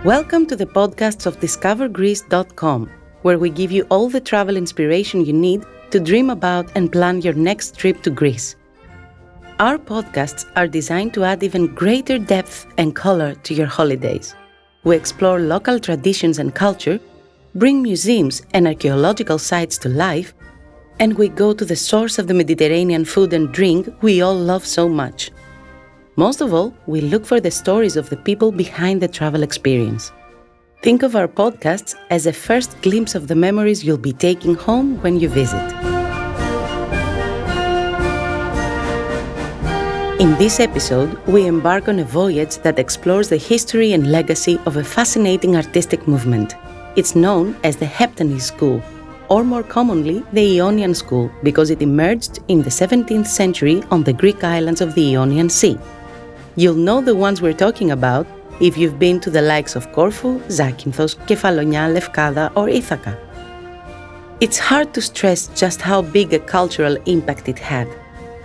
Welcome to the podcasts of DiscoverGreece.com, where we give you all the travel inspiration you need to dream about and plan your next trip to Greece. Our podcasts are designed to add even greater depth and color to your holidays. We explore local traditions and culture, bring museums and archaeological sites to life, and we go to the source of the Mediterranean food and drink we all love so much. Most of all, we look for the stories of the people behind the travel experience. Think of our podcasts as a first glimpse of the memories you'll be taking home when you visit. In this episode, we embark on a voyage that explores the history and legacy of a fascinating artistic movement. It's known as the Ionian School, or more commonly, the Ionian School, because it emerged in the 17th century on the Greek islands of the Ionian Sea. You'll know the ones we're talking about if you've been to the likes of Corfu, Zakynthos, Kefalonia, Lefkada, or Ithaca. It's hard to stress just how big a cultural impact it had,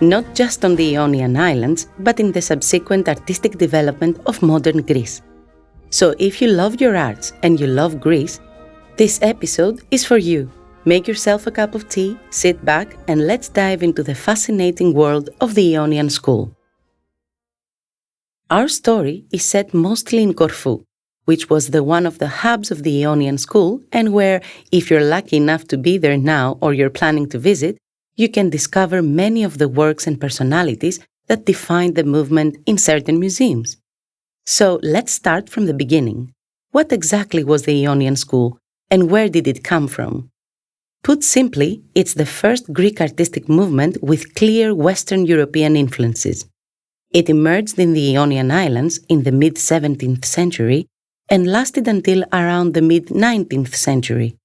not just on the Ionian Islands, but in the subsequent artistic development of modern Greece. So if you love your arts and you love Greece, this episode is for you. Make yourself a cup of tea, sit back, and let's dive into the fascinating world of the Ionian School. Our story is set mostly in Corfu, which was one of the hubs of the Ionian School and where, if you're lucky enough to be there now or you're planning to visit, you can discover many of the works and personalities that defined the movement in certain museums. So let's start from the beginning. What exactly was the Ionian School and where did it come from? Put simply, it's the first Greek artistic movement with clear Western European influences. It emerged in the Ionian Islands in the mid-17th century and lasted until around the mid-19th century.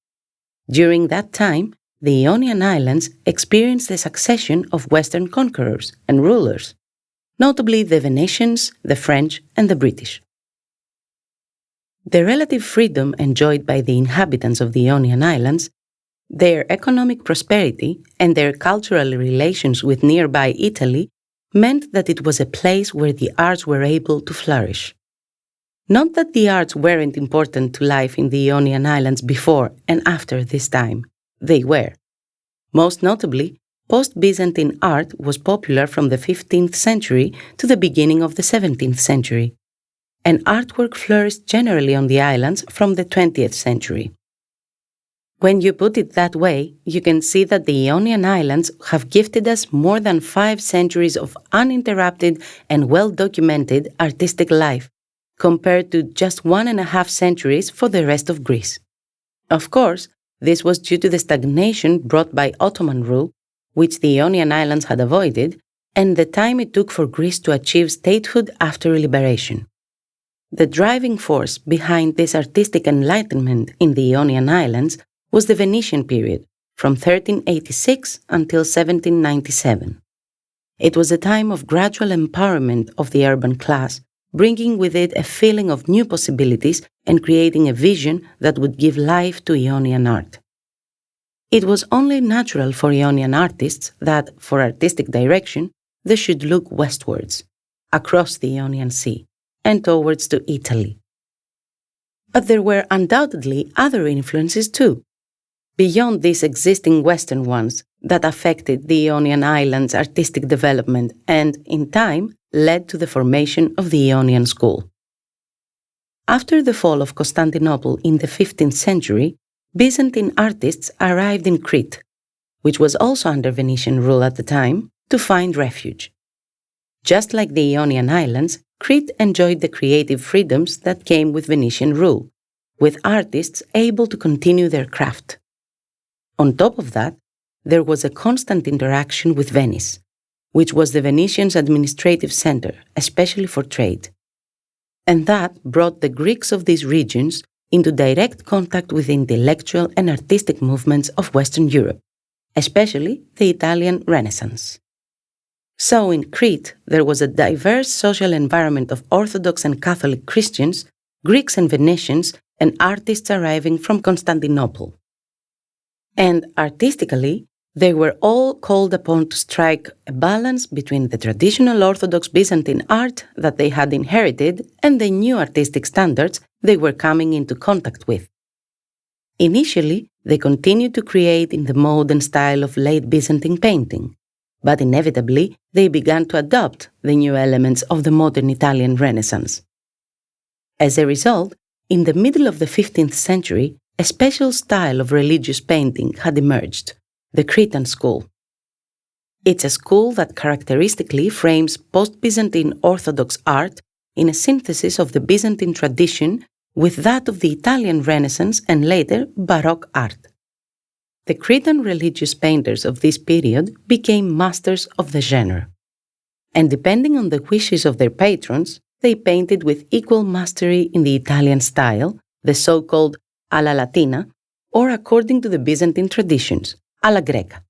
During that time, the Ionian Islands experienced a succession of Western conquerors and rulers, notably the Venetians, the French, and the British. The relative freedom enjoyed by the inhabitants of the Ionian Islands, their economic prosperity, and their cultural relations with nearby Italy meant that it was a place where the arts were able to flourish. Not that the arts weren't important to life in the Ionian Islands before and after this time. They were. Most notably, post-Byzantine art was popular from the 15th century to the beginning of the 17th century, and artwork flourished generally on the islands from the 20th century. When you put it that way, you can see that the Ionian Islands have gifted us more than 5 centuries of uninterrupted and well-documented artistic life, compared to just 1.5 centuries for the rest of Greece. Of course, this was due to the stagnation brought by Ottoman rule, which the Ionian Islands had avoided, and the time it took for Greece to achieve statehood after liberation. The driving force behind this artistic enlightenment in the Ionian Islands was the Venetian period, from 1386 until 1797. It was a time of gradual empowerment of the urban class, bringing with it a feeling of new possibilities and creating a vision that would give life to Ionian art. It was only natural for Ionian artists that, for artistic direction, they should look westwards, across the Ionian Sea, and towards to Italy. But there were undoubtedly other influences too, beyond these existing Western ones that affected the Ionian Islands' artistic development and, in time, led to the formation of the Ionian School. After the fall of Constantinople in the 15th century, Byzantine artists arrived in Crete, which was also under Venetian rule at the time, to find refuge. Just like the Ionian Islands, Crete enjoyed the creative freedoms that came with Venetian rule, with artists able to continue their craft. On top of that, there was a constant interaction with Venice, which was the Venetians' administrative center, especially for trade. And that brought the Greeks of these regions into direct contact with the intellectual and artistic movements of Western Europe, especially the Italian Renaissance. So in Crete, there was a diverse social environment of Orthodox and Catholic Christians, Greeks and Venetians, and artists arriving from Constantinople. And artistically, They were all called upon to strike a balance between the traditional Orthodox Byzantine art that they had inherited and the new artistic standards they were coming into contact with. Initially, they continued to create in the mode and style of late Byzantine painting, but inevitably they began to adopt the new elements of the modern Italian Renaissance. As a result, in the middle of the 15th century, a special style of religious painting had emerged, the Cretan School. It's a school that characteristically frames post-Byzantine Orthodox art in a synthesis of the Byzantine tradition with that of the Italian Renaissance and later Baroque art. The Cretan religious painters of this period became masters of the genre. And depending on the wishes of their patrons, they painted with equal mastery in the Italian style, the so-called alla latina, or according to the Byzantine traditions, alla greca.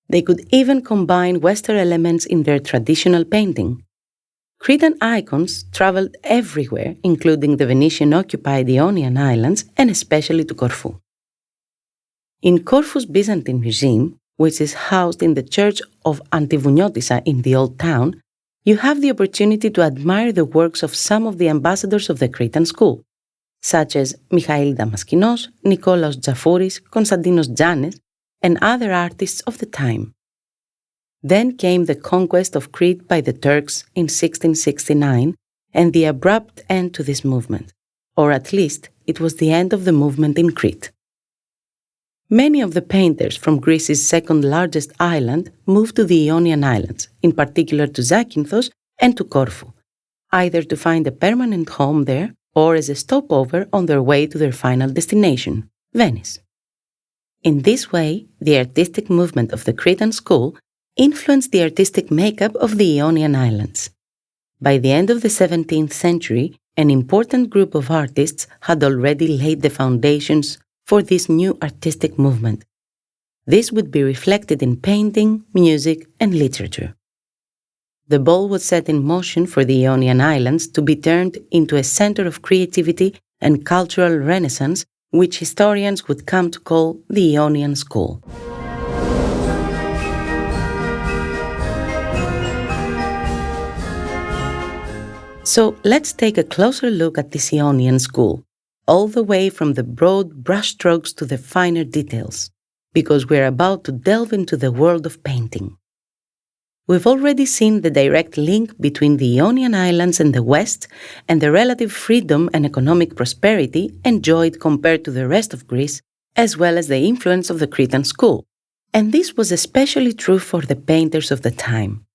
They could even combine Western elements in their traditional painting. Cretan icons traveled everywhere, including the Venetian-occupied Ionian Islands and especially to Corfu. In Corfu's Byzantine Museum, which is housed in the Church of Antivounioutissa in the Old Town, you have the opportunity to admire the works of some of the ambassadors of the Cretan School, such as Michail Damaskinos, Nikolaos Dzafouris, Konstantinos Janes, and other artists of the time. Then came the conquest of Crete by the Turks in 1669 and the abrupt end to this movement, or at least it was the end of the movement in Crete. Many of the painters from Greece's second largest island moved to the Ionian Islands, in particular to Zakynthos and to Corfu, either to find a permanent home there or as a stopover on their way to their final destination, Venice. In this way, the artistic movement of the Cretan School influenced the artistic makeup of the Ionian Islands. By the end of the 17th century, an important group of artists had already laid the foundations for this new artistic movement. This would be reflected in painting, music, and literature. The ball was set in motion for the Ionian Islands to be turned into a center of creativity and cultural renaissance, which historians would come to call the Ionian School. So let's take a closer look at this Ionian School, all the way from the broad brushstrokes to the finer details, because we're about to delve into the world of painting. We've already seen the direct link between the Ionian Islands and the West and the relative freedom and economic prosperity enjoyed compared to the rest of Greece, as well as the influence of the Cretan School. And this was especially true for the painters of the time.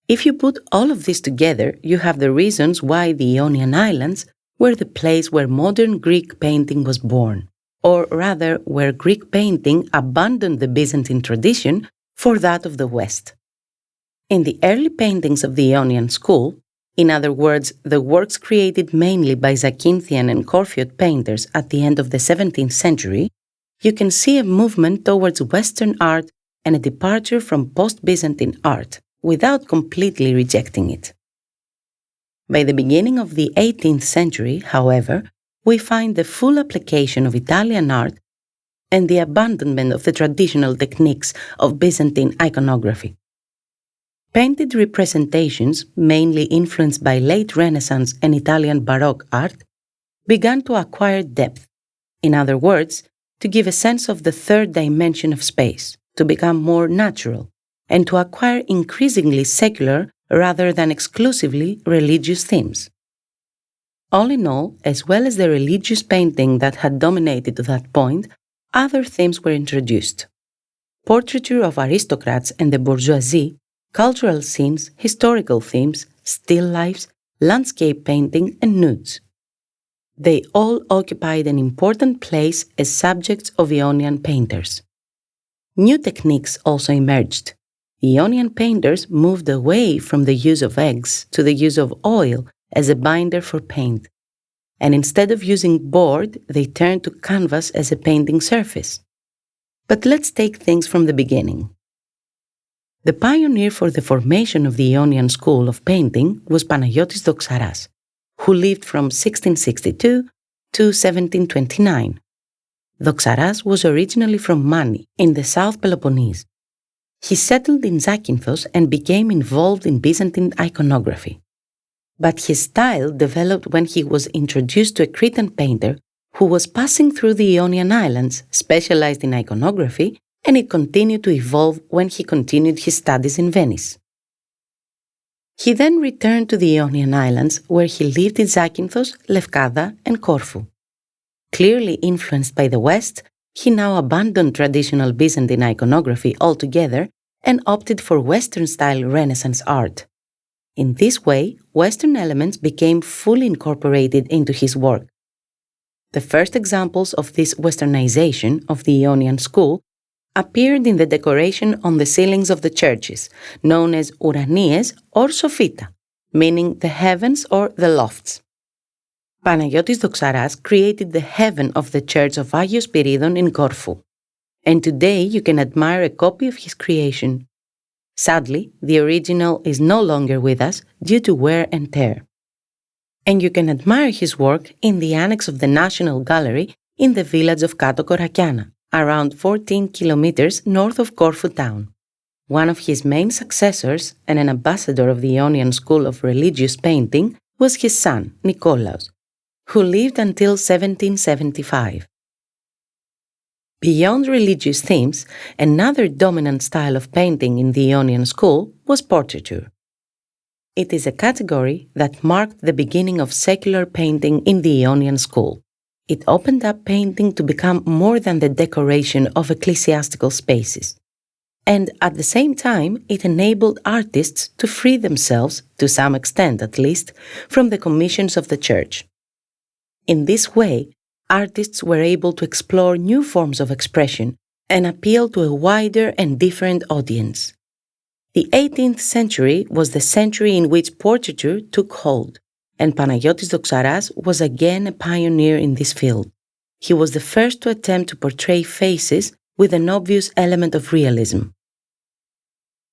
If you put all of this together, you have the reasons why the Ionian Islands were the place where modern Greek painting was born, or rather where Greek painting abandoned the Byzantine tradition for that of the West. In the early paintings of the Ionian School, in other words, the works created mainly by Zakynthine and Corfiot painters at the end of the 17th century, you can see a movement towards Western art and a departure from post-Byzantine art, without completely rejecting it. By the beginning of the 18th century, however, we find the full application of Italian art and the abandonment of the traditional techniques of Byzantine iconography. Painted representations, mainly influenced by late Renaissance and Italian Baroque art, began to acquire depth, in other words, to give a sense of the third dimension of space, to become more natural, and to acquire increasingly secular rather than exclusively religious themes. All in all, as well as the religious painting that had dominated to that point, other themes were introduced. Portraiture of aristocrats and the bourgeoisie, cultural scenes, historical themes, still lifes, landscape painting, and nudes. They all occupied an important place as subjects of Ionian painters. New techniques also emerged. Ionian painters moved away from the use of eggs to the use of oil as a binder for paint, and instead of using board, they turned to canvas as a painting surface. But let's take things from the beginning. The pioneer for the formation of the Ionian School of painting was Panagiotis Doxaras, who lived from 1662 to 1729. Doxaras was originally from Mani, in the South Peloponnese, He settled in Zakynthos and became involved in Byzantine iconography. But his style developed when he was introduced to a Cretan painter who was passing through the Ionian Islands, specialized in iconography, and it continued to evolve when he continued his studies in Venice. He then returned to the Ionian Islands, where he lived in Zakynthos, Lefkada, and Corfu. Clearly influenced by the West, he now abandoned traditional Byzantine iconography altogether and opted for Western-style Renaissance art. In this way, Western elements became fully incorporated into his work. The first examples of this Westernization of the Ionian School appeared in the decoration on the ceilings of the churches, known as Uranies or Sophita, meaning the heavens or the lofts. Panagiotis Doxaras created the heaven of the church of Agios Spiridon in Corfu, and today you can admire a copy of his creation. Sadly, the original is no longer with us due to wear and tear. And you can admire his work in the annex of the National Gallery in the village of Kato Korakiana, around 14 kilometers north of Corfu town. One of his main successors and an ambassador of the Ionian School of Religious Painting was his son, Nikolaos, who lived until 1775. Beyond religious themes, another dominant style of painting in the Ionian School was portraiture. It is a category that marked the beginning of secular painting in the Ionian School. It opened up painting to become more than the decoration of ecclesiastical spaces. And at the same time, it enabled artists to free themselves, to some extent at least, from the commissions of the church. In this way, artists were able to explore new forms of expression and appeal to a wider and different audience. The 18th century was the century in which portraiture took hold, and Panagiotis Doxaras was again a pioneer in this field. He was the first to attempt to portray faces with an obvious element of realism.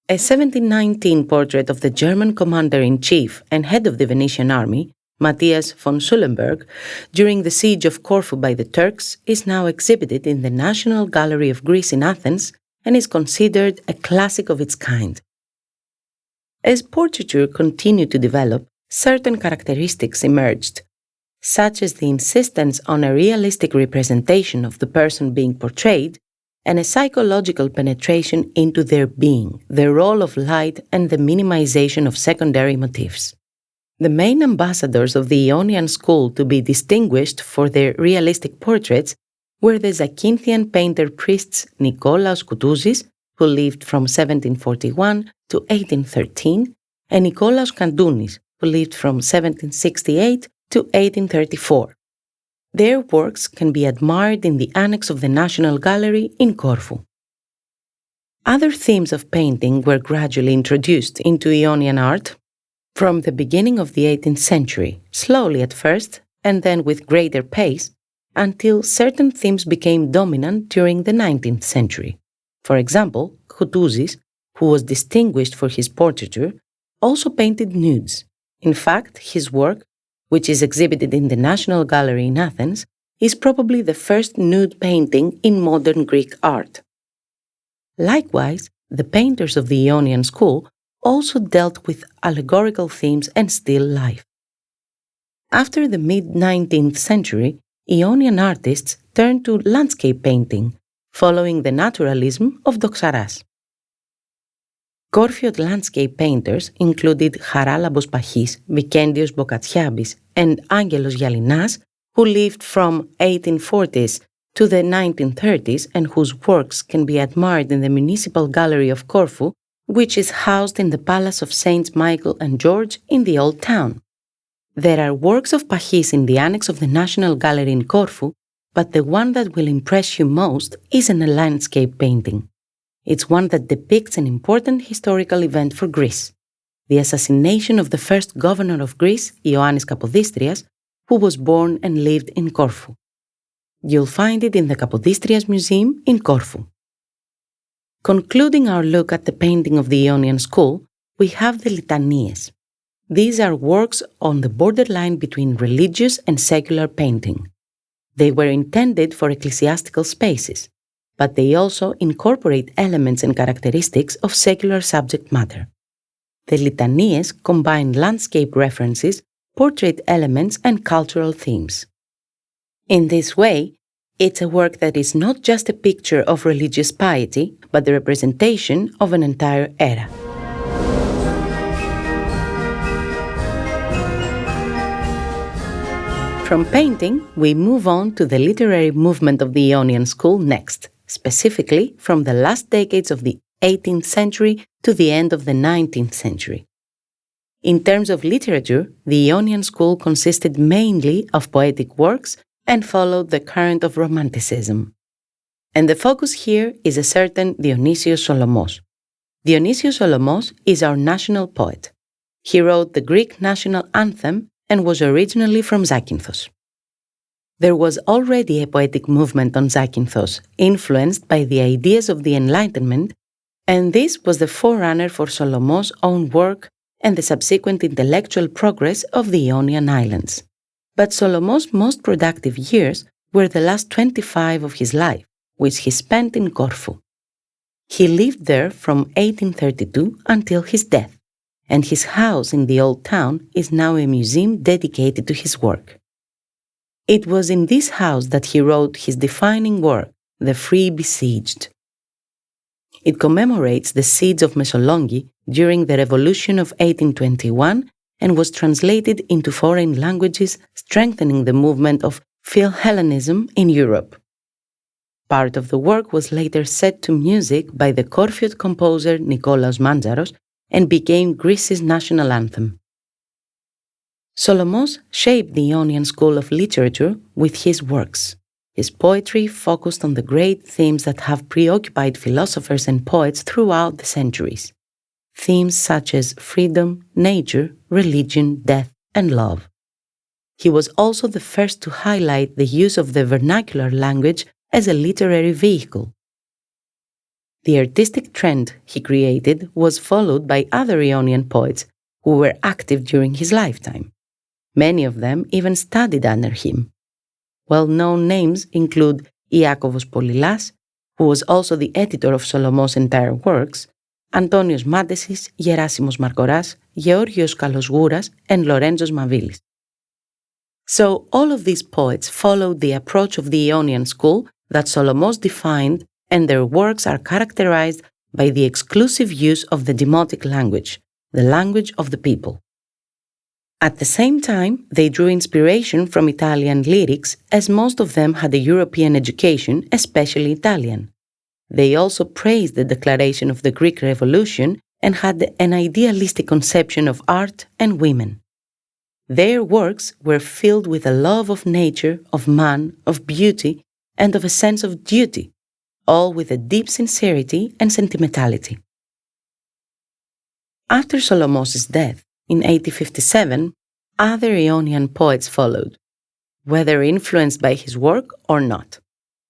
A 1719 portrait of the German commander-in-chief and head of the Venetian army, Matthias von Schulenberg, during the siege of Corfu by the Turks, is now exhibited in the National Gallery of Greece in Athens and is considered a classic of its kind. As portraiture continued to develop, certain characteristics emerged, such as the insistence on a realistic representation of the person being portrayed and a psychological penetration into their being, the role of light, and the minimization of secondary motifs. The main ambassadors of the Ionian School to be distinguished for their realistic portraits were the Zakynthine painter-priests Nikolaos Koutouzis, who lived from 1741 to 1813, and Nikolaos Kandounis, who lived from 1768 to 1834. Their works can be admired in the annex of the National Gallery in Corfu. Other themes of painting were gradually introduced into Ionian art from the beginning of the 18th century, slowly at first, and then with greater pace, until certain themes became dominant during the 19th century. For example, Koutouzis, who was distinguished for his portraiture, also painted nudes. In fact, his work, which is exhibited in the National Gallery in Athens, is probably the first nude painting in modern Greek art. Likewise, the painters of the Ionian School also dealt with allegorical themes and still life. After the mid-19th century, Ionian artists turned to landscape painting, following the naturalism of Doxaras. Corfiot landscape painters included Charalambos Pachis, Vikendios Bokatsiabis, and Angelos Gialinas, who lived from 1840s to the 1930s and whose works can be admired in the Municipal Gallery of Corfu, which is housed in the Palace of Saints Michael and George in the Old Town. There are works of Pachis in the annex of the National Gallery in Corfu, but the one that will impress you most isn't a landscape painting. It's one that depicts an important historical event for Greece, the assassination of the first governor of Greece, Ioannis Kapodistrias, who was born and lived in Corfu. You'll find it in the Kapodistrias Museum in Corfu. Concluding our look at the painting of the Ionian School, we have the litanies. These are works on the borderline between religious and secular painting. They were intended for ecclesiastical spaces. but they also incorporate elements and characteristics of secular subject matter. The litanies combine landscape references, portrait elements, and cultural themes. In this way, it's a work that is not just a picture of religious piety, but the representation of an entire era. From painting, we move on to the literary movement of the Ionian School next, specifically from the last decades of the 18th century to the end of the 19th century. In terms of literature, the Ionian School consisted mainly of poetic works and followed the current of Romanticism. And the focus here is a certain Dionysios Solomos. Dionysios Solomos is our national poet. He wrote the Greek national anthem and was originally from Zakynthos. There was already a poetic movement on Zakynthos, influenced by the ideas of the Enlightenment, and this was the forerunner for Solomos' own work and the subsequent intellectual progress of the Ionian Islands. But Solomos' most productive years were the last 25 of his life, which he spent in Corfu. He lived there from 1832 until his death, and his house in the old town is now a museum dedicated to his work. It was in this house that he wrote his defining work, The Free Besieged. It commemorates the siege of Messolongi during the Revolution of 1821 and was translated into foreign languages, strengthening the movement of Philhellenism in Europe. Part of the work was later set to music by the Corfiot composer Nikolaos Mantzaros and became Greece's national anthem. Solomos shaped the Ionian School of literature with his works. His poetry focused on the great themes that have preoccupied philosophers and poets throughout the centuries. Themes such as freedom, nature, religion, death, and love. He was also the first to highlight the use of the vernacular language as a literary vehicle. The artistic trend he created was followed by other Ionian poets who were active during his lifetime. Many of them even studied under him. Well-known names include Iakovos Polilas, who was also the editor of Solomos' entire works, Antonios Mantesis, Gerasimos Markoras, Georgios Kalosgouras, and Lorenzos Mavilis. So all of these poets followed the approach of the Ionian School that Solomos defined, and their works are characterized by the exclusive use of the demotic language, the language of the people. At the same time, they drew inspiration from Italian lyrics, as most of them had a European education, especially Italian. They also praised the declaration of the Greek Revolution and had an idealistic conception of art and women. Their works were filled with a love of nature, of man, of beauty, and of a sense of duty, all with a deep sincerity and sentimentality. After Solomos' death, in 1857, other Ionian poets followed, whether influenced by his work or not.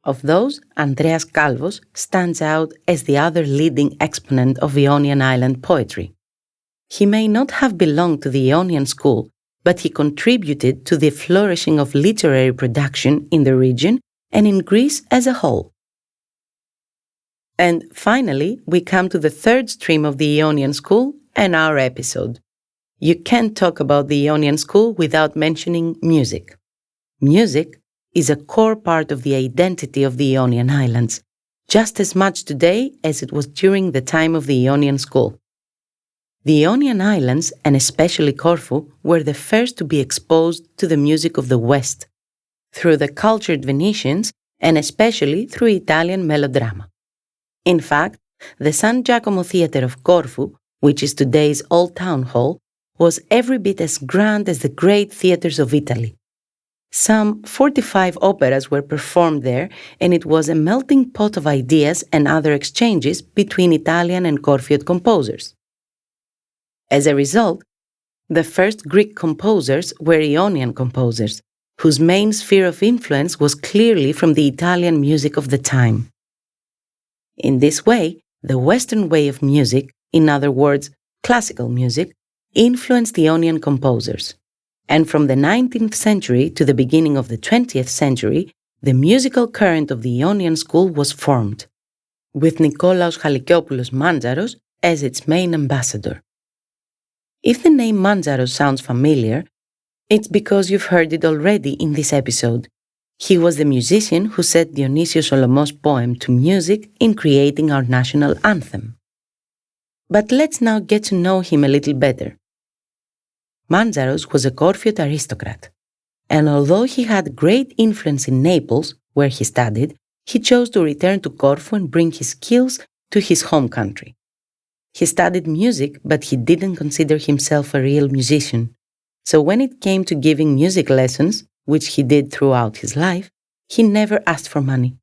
Of those, Andreas Kalvos stands out as the other leading exponent of Ionian Island poetry. He may not have belonged to the Ionian School, but he contributed to the flourishing of literary production in the region and in Greece as a whole. And finally, we come to the third stream of the Ionian School and our episode. You can't talk about the Ionian School without mentioning music. Music is a core part of the identity of the Ionian Islands, just as much today as it was during the time of the Ionian School. The Ionian Islands, and especially Corfu, were the first to be exposed to the music of the West, through the cultured Venetians and especially through Italian melodrama. In fact, the San Giacomo Theatre of Corfu, which is today's Old Town Hall, was every bit as grand as the great theatres of Italy. Some 45 operas were performed there, and it was a melting pot of ideas and other exchanges between Italian and Corfiot composers. As a result, the first Greek composers were Ionian composers, whose main sphere of influence was clearly from the Italian music of the time. In this way, the Western way of music, in other words, classical music, influenced Ionian composers. And from the 19th century to the beginning of the 20th century, the musical current of the Ionian School was formed, with Nikolaos Halkiopoulos Manzaros as its main ambassador. If the name Manzaros sounds familiar, it's because you've heard it already in this episode. He was the musician who set Dionysios Solomos' poem to music in creating our national anthem. But let's now get to know him a little better. Manzaros was a Corfiot aristocrat, and although he had great influence in Naples, where he studied, he chose to return to Corfu and bring his skills to his home country. He studied music, but he didn't consider himself a real musician. So when it came to giving music lessons, which he did throughout his life, he never asked for money.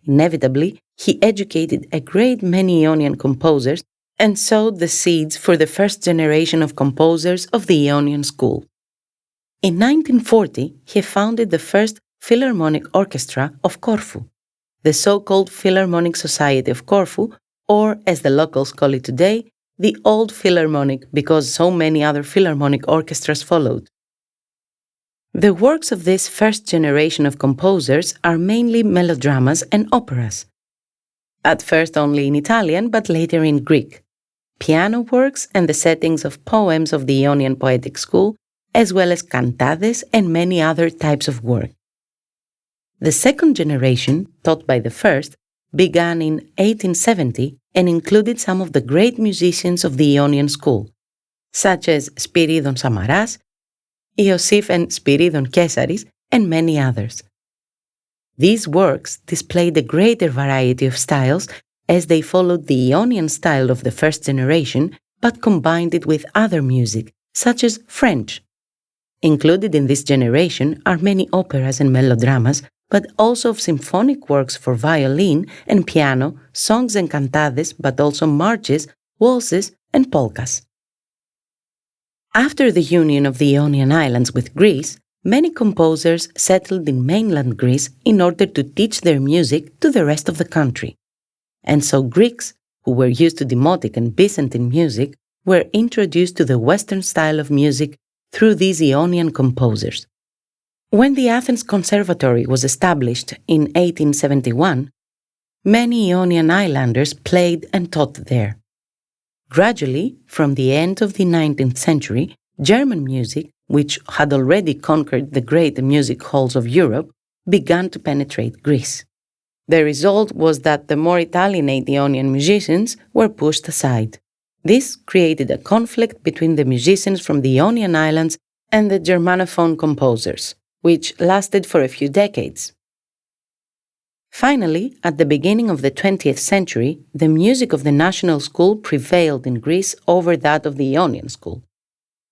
Inevitably, he educated a great many Ionian composers and sowed the seeds for the first generation of composers of the Ionian School. In 1940, he founded the first Philharmonic Orchestra of Corfu, the so-called Philharmonic Society of Corfu, or as the locals call it today, the Old Philharmonic, because so many other Philharmonic orchestras followed. The works of this first generation of composers are mainly melodramas and operas, at first only in Italian but later in Greek, piano works and the settings of poems of the Ionian Poetic School, as well as cantades and many other types of work. The second generation, taught by the first, began in 1870 and included some of the great musicians of the Ionian School, such as Spyridon Samaras, Iosif and Spyridon Kesaris, and many others. These works displayed a greater variety of styles as they followed the Ionian style of the first generation but combined it with other music, such as French. Included in this generation are many operas and melodramas, but also of symphonic works for violin and piano, songs and cantades, but also marches, waltzes, and polkas. After the union of the Ionian Islands with Greece, many composers settled in mainland Greece in order to teach their music to the rest of the country. And so Greeks, who were used to Demotic and Byzantine music, were introduced to the Western style of music through these Ionian composers. When the Athens Conservatory was established in 1871, many Ionian Islanders played and taught there. Gradually, from the end of the 19th century, German music, which had already conquered the great music halls of Europe, began to penetrate Greece. The result was that the more Italianate Ionian musicians were pushed aside. This created a conflict between the musicians from the Ionian Islands and the Germanophone composers, which lasted for a few decades. Finally, at the beginning of the 20th century, the music of the National School prevailed in Greece over that of the Ionian School.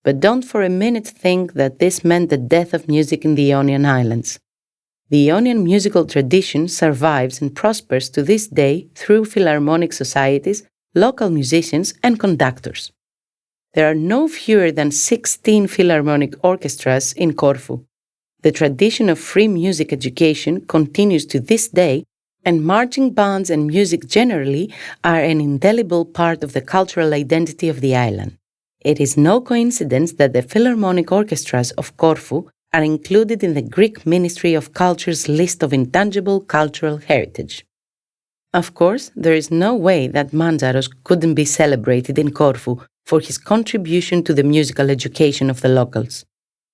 But don't for a minute think that this meant the death of music in the Ionian Islands. The Ionian musical tradition survives and prospers to this day through philharmonic societies, local musicians, and conductors. There are no fewer than 16 philharmonic orchestras in Corfu. The tradition of free music education continues to this day, and marching bands and music generally are an indelible part of the cultural identity of the island. It is no coincidence that the philharmonic orchestras of Corfu are included in the Greek Ministry of Culture's list of intangible cultural heritage. Of course, there is no way that Manzaros couldn't be celebrated in Corfu for his contribution to the musical education of the locals.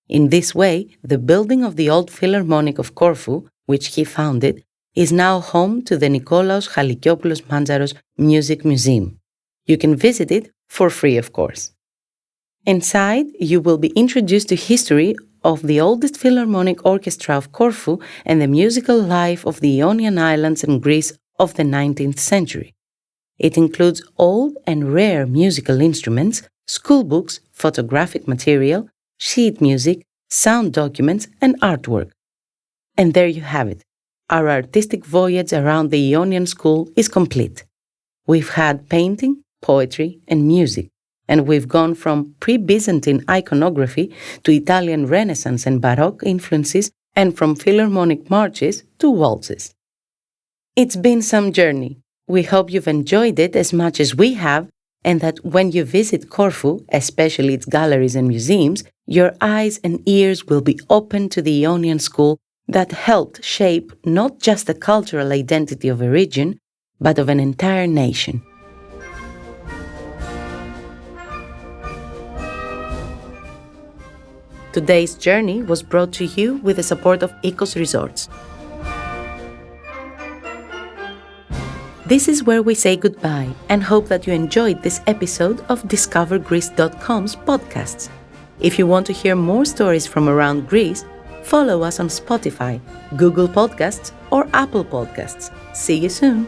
In this way, the building of the Old Philharmonic of Corfu, which he founded, is now home to the Nikolaos Halkiopoulos Manzaros Music Museum. You can visit it for free, of course. Inside, you will be introduced to history of the oldest philharmonic orchestra of Corfu and the musical life of the Ionian Islands and Greece of the 19th century. It includes old and rare musical instruments, schoolbooks, photographic material, sheet music, sound documents, and artwork. And there you have it. Our artistic voyage around the Ionian School is complete. We've had painting, poetry, and music, and we've gone from pre-Byzantine iconography to Italian Renaissance and Baroque influences, and from philharmonic marches to waltzes. It's been some journey. We hope you've enjoyed it as much as we have, and that when you visit Corfu, especially its galleries and museums, your eyes and ears will be open to the Ionian School that helped shape not just the cultural identity of a region, but of an entire nation. Today's journey was brought to you with the support of Ecos Resorts. This is where we say goodbye and hope that you enjoyed this episode of DiscoverGreece.com's podcasts. If you want to hear more stories from around Greece, follow us on Spotify, Google Podcasts, or Apple Podcasts. See you soon!